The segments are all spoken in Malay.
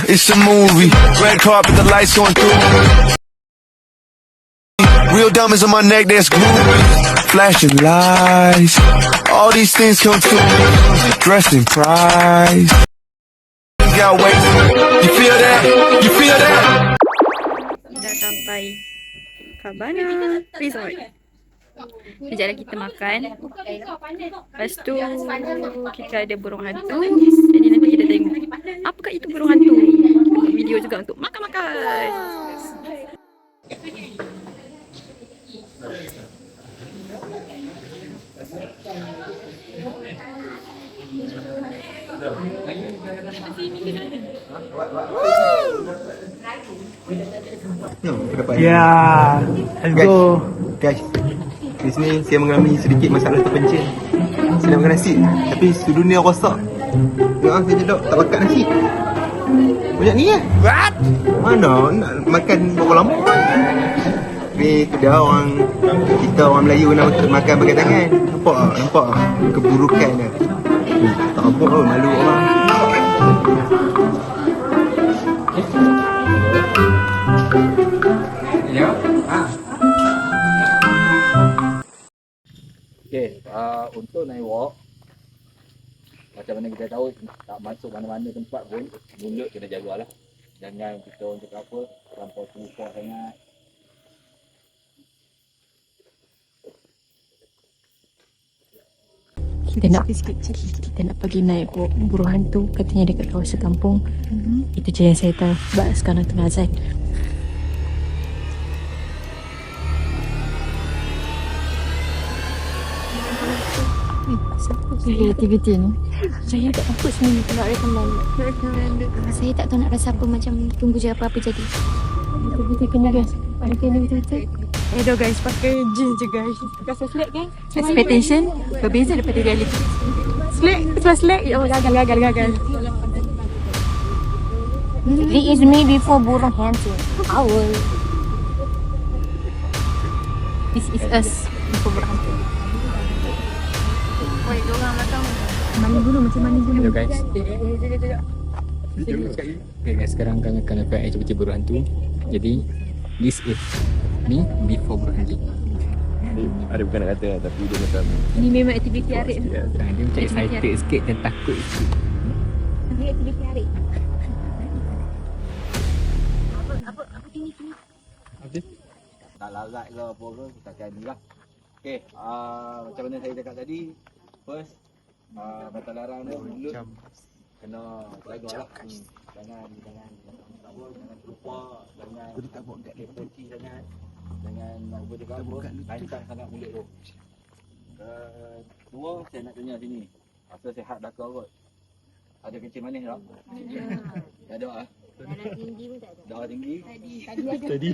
It's a movie. Red carpet, the lights going through. Real diamonds on my neck, that's groovy. Flashing lights. All these things come to me. Dressed in pride. Got weight. You feel that? You feel that? Dah sampai Cabana Resort. Sekejap lagi kita makan. Lepas tu kita ada burung hantu. Jadi nanti kita tengok apakah itu burung hantu. Buat video juga untuk makan-makan. Ya, let's go. Guys, di sini saya mengalami sedikit masalah terpencil. Saya nak makan nasi, tapi sedunia rosak. Ya, saya duduk tak makan nasi. Banyak ni ya? Mana nak makan berapa lama? Ni tu dah orang, kita orang Melayu nak makan pakai tangan. Nampak tak? Nampak tak? Keburukan dia. Tak apa pun, malu orang. Okay, untuk naik walk, macam mana kita tahu tak masuk mana-mana tempat pun, mulut kena jagalah. Jangan kita untuk apa, terlampau terlupa sangat. Kita nak pergi naik burung hantu, katanya dekat kawasan kampung. Itu je yang saya tahu. Sebab sekarang tengah azan. Aktiviti ni saya tak takut sebenarnya. Nak recommend. Saya tak tahu nak rasa apa, macam tunggu je apa-apa jadi. Kita kena guys. Ada kena betul-betul. Edo guys, pakai jeans je guys. Rasa slack kan? Expectation berbeza daripada reality. Slack. Ya Allah, gagal. This is me before burung hantu. Owl. This is us before burung hantu. Woi, dorang macam mana dulu, macam mana dulu. Hello guys. Okay guys, sekarang kami akan dapat activity burung hantu. Jadi, this is me before burung hantu. Ada bukan nak kata tapi dia macam Ini memang aktiviti Arif. Dia macam excited sikit dan takut sikit. Ini aktiviti Arif. Apa ini? Tak larat ke apa ke, kita akan ni lah. Okay, macam mana saya cakap tadi, first, batal larang dia mulut kena jaga lah. Jangan terlupa, jangan lepoti sangat, jangan apa dia apa, lancang sangat mulut tu. Kedua, saya nak tanya sini, rasa sihat dah kot? Ada kencing manis tak? Tak ada ah? Darah tinggi pun tak ada. Darah tinggi? tadi.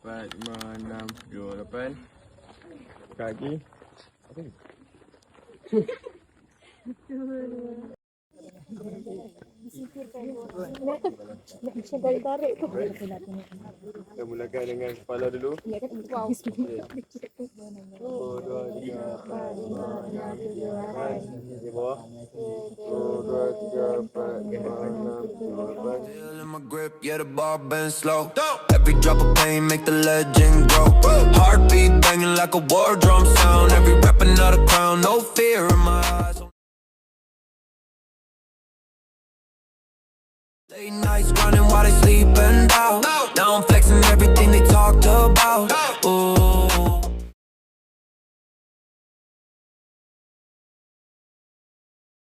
4, 5, 6, 7, 8. Kaki. Kita mulakan dengan kepala dulu. 1, 2, 3, 4, 5, 6, 7, 8. Di bawah. 1, 2, 3, 4, 5, 6, 7, 8. Feel in my grip, yeah, the ball been slow. Every drop of pain make the legend grow. Heartbeat banging like a war drum sound. Every rap another crown, no fear in my eyes. Late nights grinding while they sleeping out. Now I'm flexing everything they talked about. Ooh.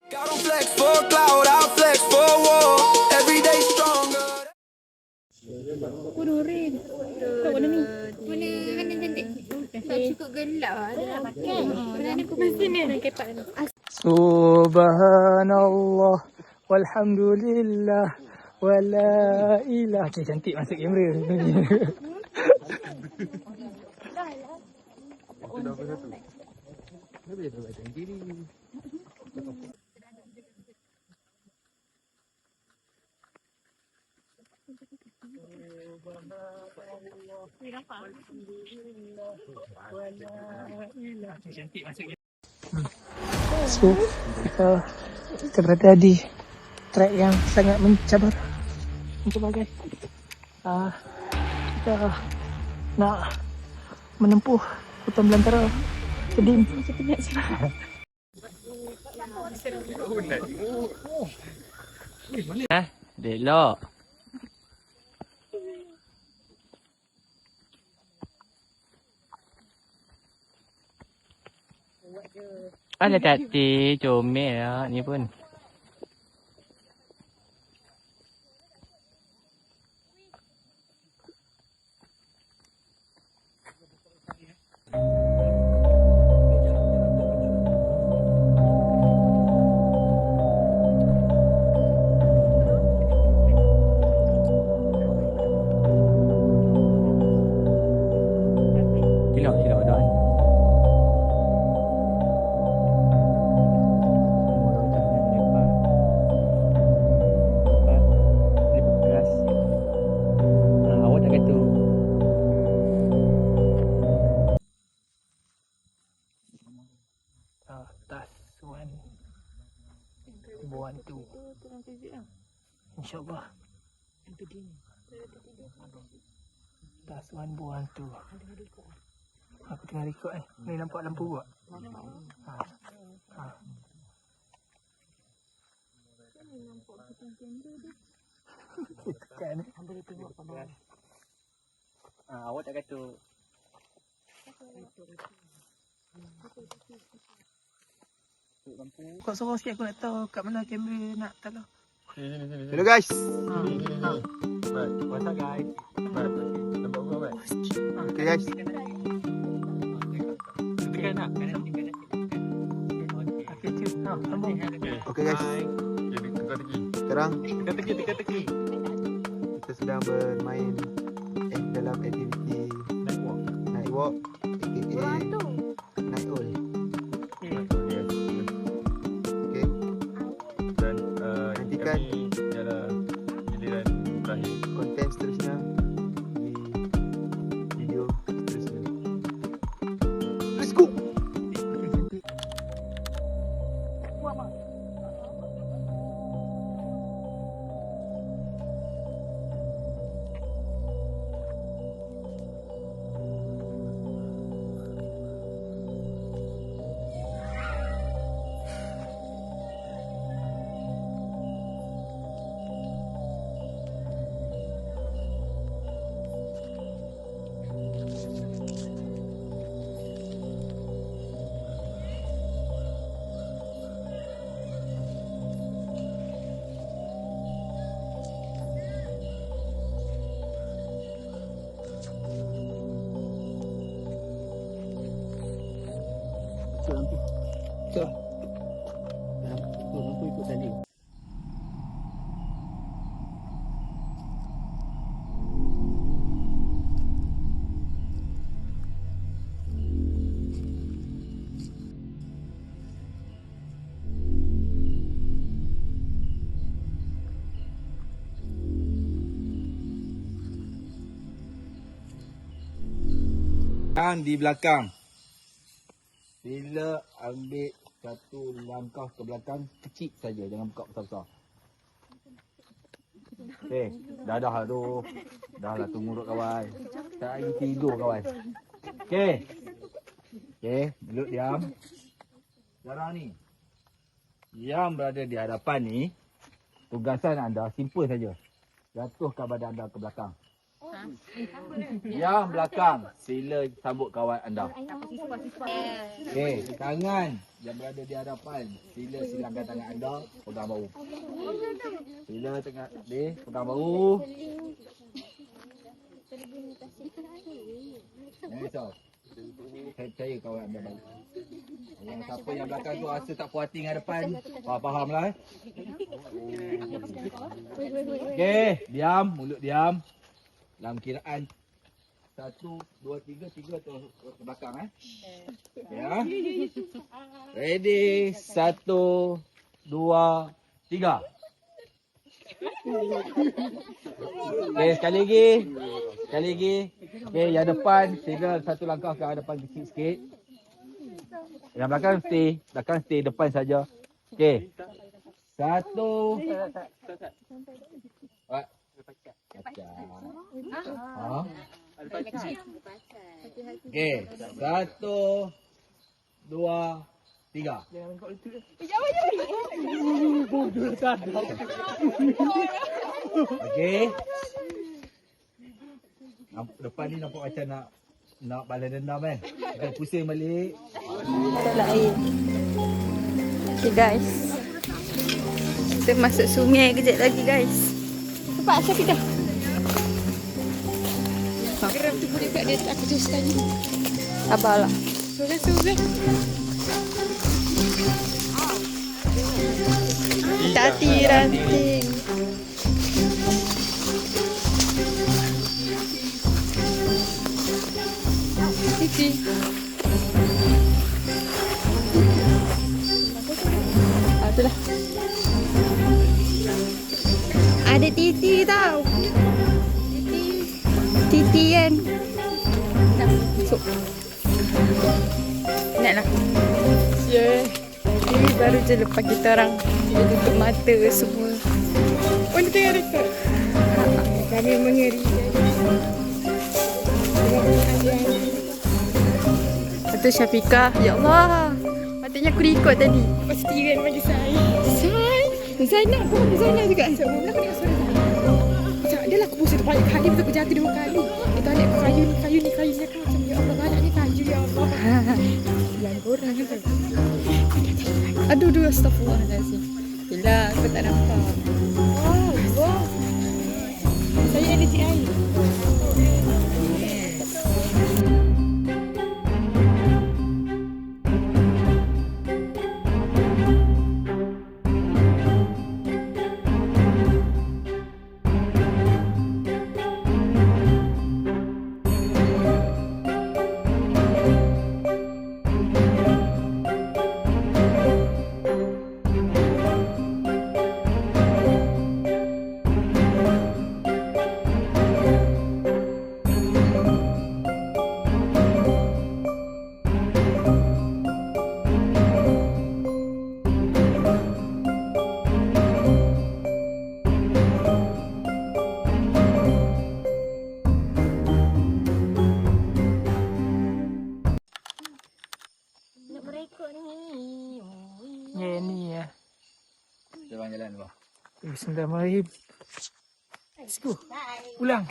God don't flex for cloud, I'll flex for war. Every day stronger. Rin. Kau warna ni. Mana cantik. Tak cukup gelap lah. Dia nak makan. Mana aku mesti ni nak kepak ni. Subhanallah walhamdulillah wala ilah. Okay, cantik masuk kamera. So, kita berada di trek yang sangat mencabar. Sebagai kita nak menempuh hutan belantara Kedim. Delok. Ada tati comel lah ni pun. Silap dah. Awak tak kata. Taswan buan tu. InsyaAllah. Taswan buan tu. Aku tengah rekod Ni nampak lampu buat. Tekan. Awak tak kata. Kau suruh sikit aku nak tahu kat mana kamera nak taruh. Hello guys. What's up guys? Nampak gua kan? Okay guys. Tekan nak? Kanan tekan. Okey, cik. Sambung. Okay guys. Sekarang Teka-teki. kita sedang bermain dalam aktiviti night walk aka night owl. Okay. Dan Nantikan ialah giliran terakhir. konten seterusnya di video seterusnya. Let's go. Lampu ikut tadi. Yang di belakang. Bila ambil satu langkah ke belakang, kecil saja, jangan buka besar-besar. Okey, dah lah tu. Dah lah tu ngurut kawan. Tak lagi tidur kawan. Okey. Okey, duduk diam. Sekarang ni, yang berada di hadapan ni, tugasan anda simple saja. Jatuhkan badan anda ke belakang. Yang belakang, sila sambut kawan anda. Okey, tangan yang berada di hadapan, sila silangkan tangan anda, pegang bahu. Sila tengah pegang bahu. Jangan risau. Saya percaya kawan anda baik. Yang siapa yang belakang tu rasa tak puas hati dengan depan, fahamlah. Okey, diam, mulut diam. Dalam kiraan 1, 2, 3 tu ke belakang ya. Ready, 1, 2, 3. Okey, sekali lagi. Okey, yang depan sila satu langkah ke hadapan sikit. Yang belakang stay, depan saja. Okey. Satu. Wah. Kaca. Ha? Okey. 1, 2, 3. Okey. Depan ni nampak macam nak balas dendam kan. Kita pusing balik. Tak air. Okay guys. Kita masuk sungai kejap lagi guys. Cepat Syafiq dah. Geram tu boleh kat dia, aku just tanya. Sabarlah. Sorang-sorang. Tati ranting. Titi. Itulah. Ada Titi tau. Titi kan. Nak masuk. Naklah. Yeah. Ini baru je lepas kita orang dia tutup mata semua. Oh, dia tengah rekod. Kami mengeri. Lepas tu Syafiqah. Ya Allah. Patutnya aku record tadi. Pasti kan bagi saya. Zainab pun ada Zainab juga. Zainab pun ada suara Zainab. Macam dia lah aku pusing banyak kali. Betul aku jatuh 2 kali. Dia tanya aku kayu ni kayunya kan. Macam ya Allah banyaknya kayu ya Allah. Yang korang kan. Aduh, astagfirullahaladzim. Yelah, aku tak nampak. Wow. Saya ada cik air. Ya ni ya. Kita bang jalan bang. Bismillahirrahmanirrahim. Let's go. Pulang.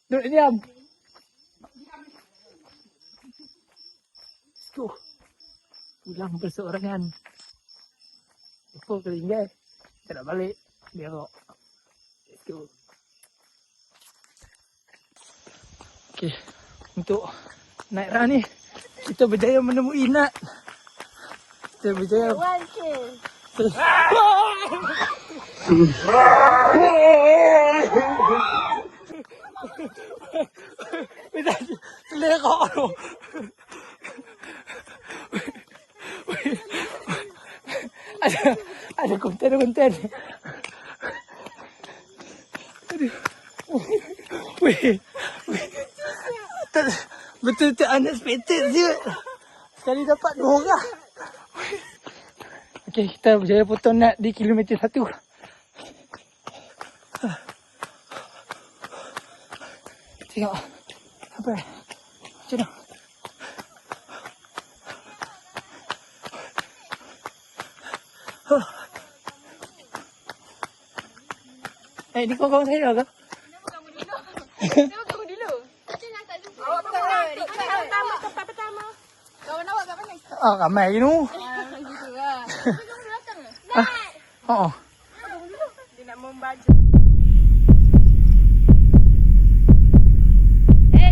Duduk diam. Let's go. Pulang berseorangan. Lupa keringgai. Kita nak balik. Berok. Let's go. Okay. Untuk naik rah ni, kita berjaya menemui Nat. Kita berjaya. Selerok tu. Ada konten. Aduh. Weh. Betul-betul unexpected je. Sekali dapat 2 orang. Okey, kita berjaya potong Nat di kilometer 1. Tengok. Apa? Macam mana? Ni kawan-kawan saya ke? Kenapa kamu dulu? Macam nak tak jumpa. Awak pertama. Tempat pertama. Kawan awak kat mana? Ah, ramai tu. Gitu lah. Kamu datang ke? Oh. Dia nak membaca.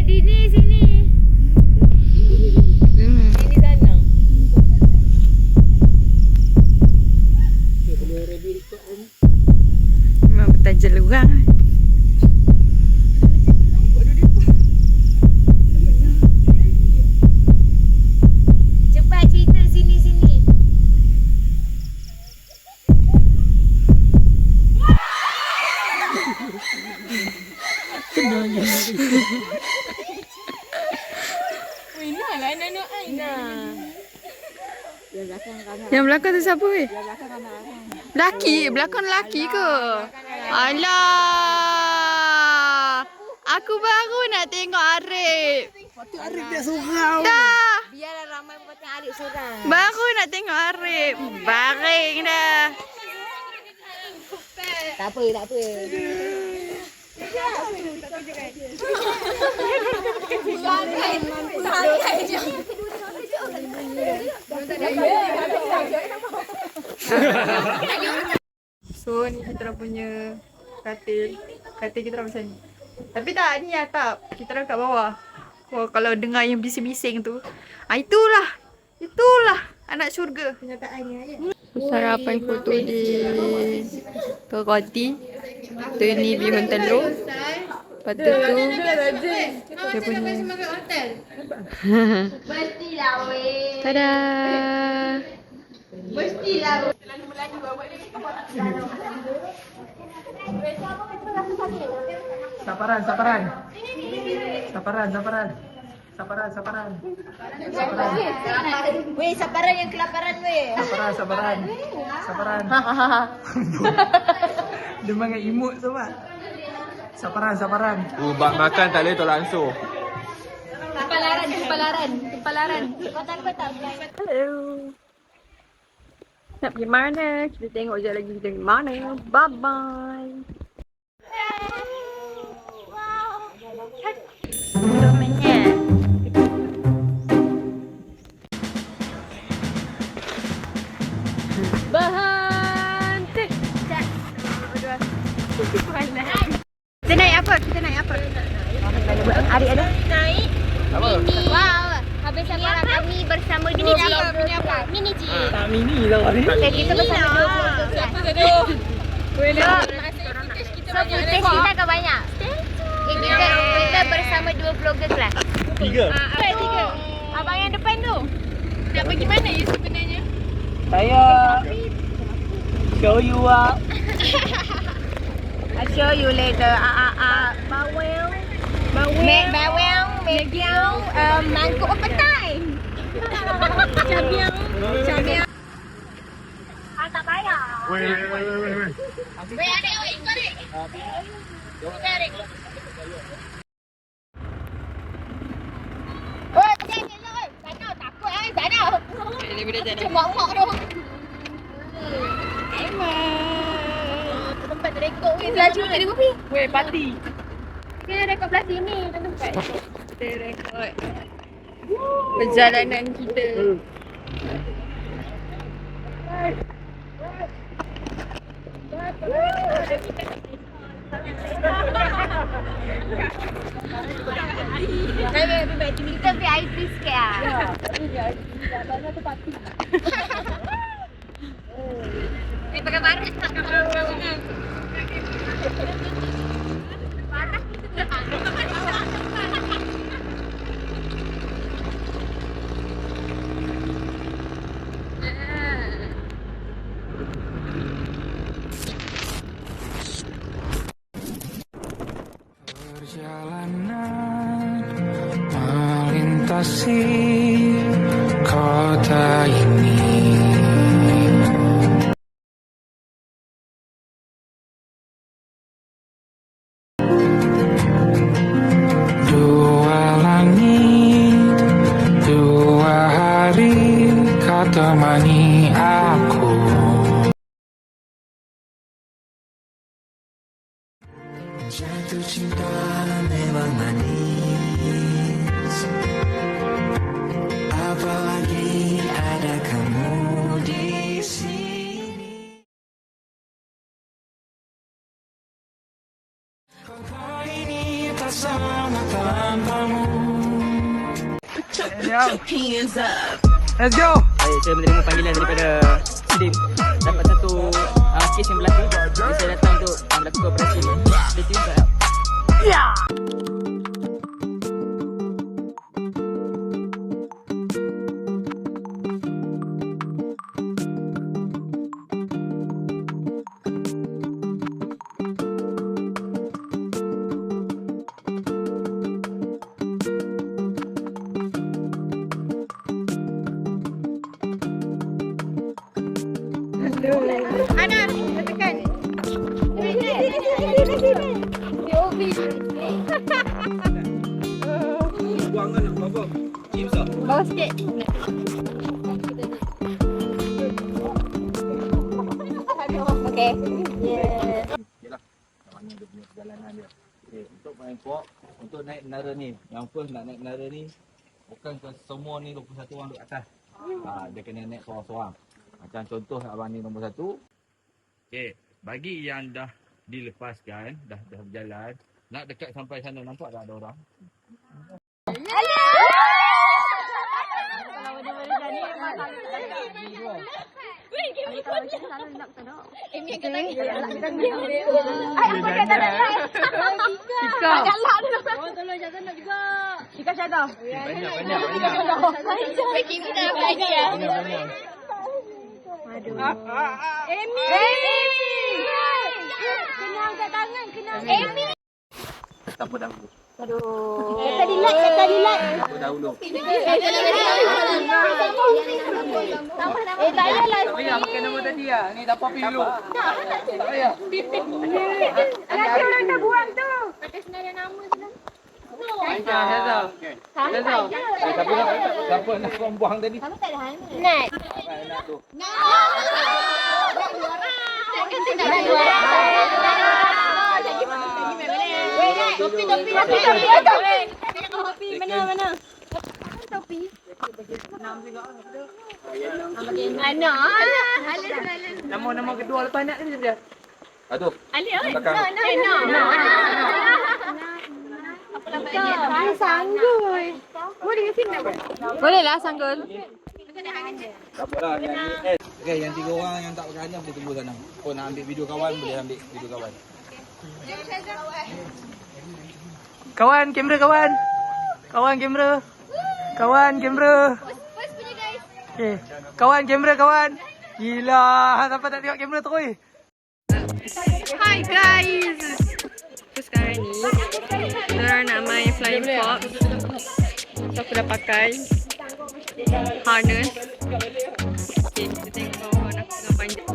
Dini sini. Sini sana. Memang bertajal orang. Cepat cerita sini. Yang belakang tu siapa weh? Laki, belakang laki ke? Alah. Aku baru nak tengok Arif. Arif dia surau. Dah. Biarlah ramai patut adik seorang. Baru nak tengok Arif. Baring dah. Tak apa, tak apa. So ni kita orang punya katil. Katil kita orang macam ni. Tapi tak, ni atap. Kita orang kat bawah. Oh, kalau dengar yang bising-bising tu. Itulah anak syurga. Sarapan foto di roti. Tu ni bihun telur. Lepas tu dia punya. Tada. Saparan. Weh, sabaran yang kelaparan weh. Saparan. Dia makan imut sobat. Saparan. Bak makan tak boleh tolak ansur. Kepalaran. Hello. Nak pergi mana? Kita tengok je lagi kita pergi mana. Bye-bye. Temennya. Berhenti. Kita naik apa? Adik ada? Naik. Mini. Wow. Habis sama kami bersama Mini G. Mini G. Tak mini lah ni. Kita bersama 20 kelas. So, footage kita agak banyak. Kita bersama 2 vlogger kelas. 3. Tiga. Abang yang depan tu. Nak pergi mana ya sebenarnya? Saya show you up. I'll show you later. Bawang. Megiau. Mangkuk petai. Cabiang. Tak payah. Weh. Weh, adik. Adik. Oi, jangan. Sana takut sana. Macam mak-mak tu. Tempat rekod weh. Laju tadi Bobi. Weh, party. Kita rekod belah sini tempat. Kita rekod perjalanan kita. Kita VIP sikit lah. Ni pakai baris tak? Panas kita tak. Perjalanan melintasi kota ini. Dua langit, dua hari kau temani aku. Jatuh cinta memang manis, apalagi ada kamu di sini. Kota ini tak sama tanpamu. Let's go. Baik, saya menerima panggilan daripada Sidim. Dapat satu kes yang berlaku. Jadi saya datang untuk melakukan operasi ni. Stay tune tak? Anas, tekan. Buang kan nak apa? Cium sah. Bawa sikit. Okay. Yeah. Okeylah. Namanya dia punya perjalanan dia. Okey, untuk main pok, untuk naik menara ni. Yang first nak naik menara ni bukan ke semua ni 21 orang duduk atas. Dia kena naik seorang-seorang. Macam contoh abang ni nombor 1. Okey, bagi yang dah dilepaskan, dah berjalan, nak dekat sampai sana nampak tak ada orang? Siapa dahulu? Tadi like. Siapa dahulu? Tak payahlah. Tak payah makan nama tadi lah. Ni tak apa pergi dulu. Tak payah. Nanti orang dah buang tu. Siapa nak korang buang tadi? Nat. Nak tu. Topi mana? Topi. Anak. Nama kedua lepas nak ni dia. Aduh. Belakang. Sanggul. Boleh ke sini? Boleh lah sanggul. Tak apalah, yang ni okay, yang 3 orang yang tak pakai hanya boleh tunggu sana. Kau nak ambil video kawan, boleh ambil video kawan. Kawan kamera kawan. Kawan kamera. Kawan kamera. Okey. Kawan kamera kawan. Gila, siapa tak tengok kamera terus. Hi guys. So sekarang ni Nora nak main flying fox. So aku dah pakai harness. Okay, kita tengok kawan aku tengah panjat.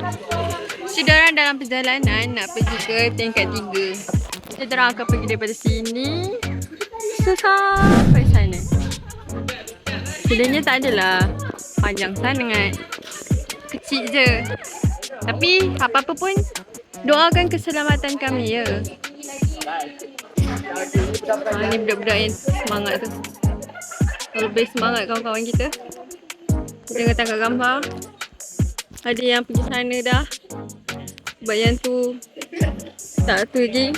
So diorang dalam perjalanan nak pergi ke tingkat 3. So diorang akan pergi daripada sini sampai sana. Sebenarnya tak adalah panjang sangat, kecil je. Tapi apa-apa pun doakan keselamatan kami ya. Ni budak-budak yang semangat tu. Lebih semangat kawan-kawan kita. Tengok tangkap gambar. Ada yang pergi sana dah. Sebab yang tu tak tu lagi.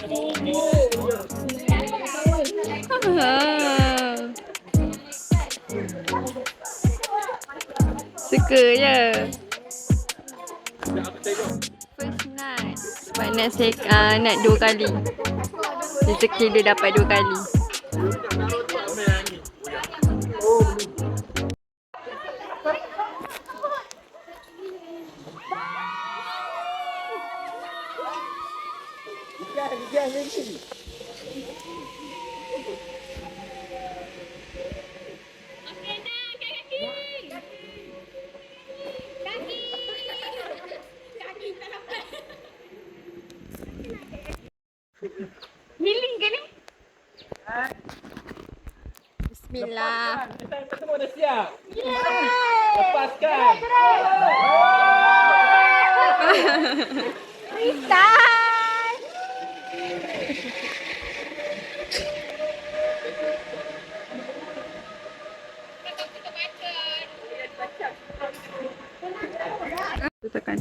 Suka je. First night. Sebab nak 2 kali. Rezeki dia dapat 2 kali. Bismillah. Semua dah siap. Lepaskan. Tekan.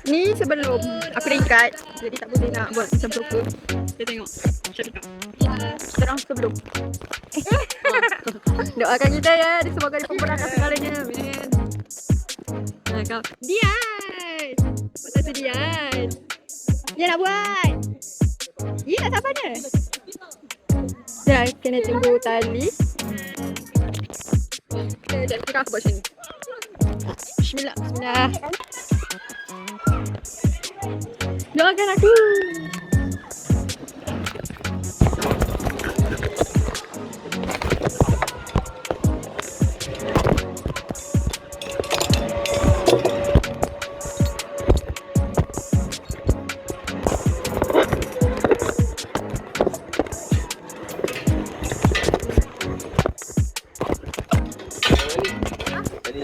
Ni sebelum aku dah ikat, jadi tak boleh nak buat macam proper. Kita tengok. Kita orang sebelum. Doakan kita ya, semoga dipermudahkan segalanya. Amin. Nah, kau Dian. Masa tu Dian. Dia nak buat. Dia tak sabar dia. Dia kena tunggu tali. Sekejap, kita aku buat macam ni. Bismillah, bismillah. Doakan aku.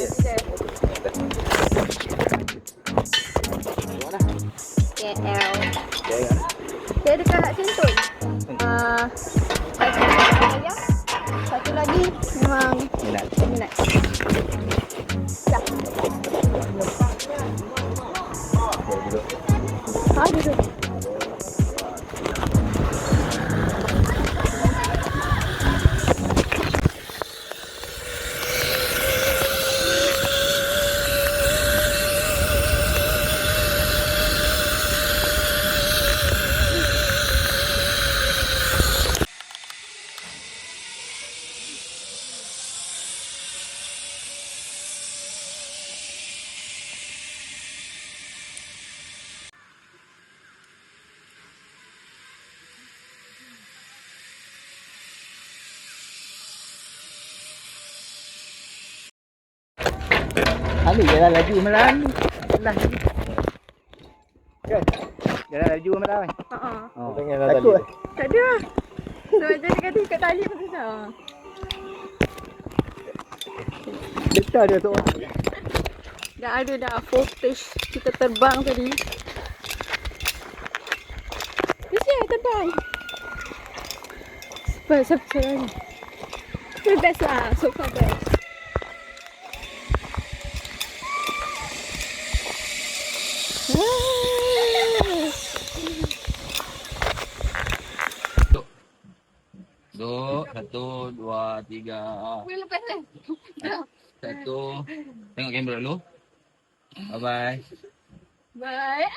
Yes. KL. Jaya. Dia dekat Sentul. Satu ayam. Satu lagi memang minat. Ya. Duduk. Ali jalan laju melan. Lah. Kan? Jalan laju melan. Oh. Takut. Tak ada. Sebab jadi kata ikat tali pun susah. Letak dia tu. Dah ada dah footage kita terbang tadi. Mesti terbang. Siapa lagi? The best lah, so far best. Duduk. 1, 2, 3. Boleh lepas kan? 1. Tengok kamera dulu. Bye-bye. Bye.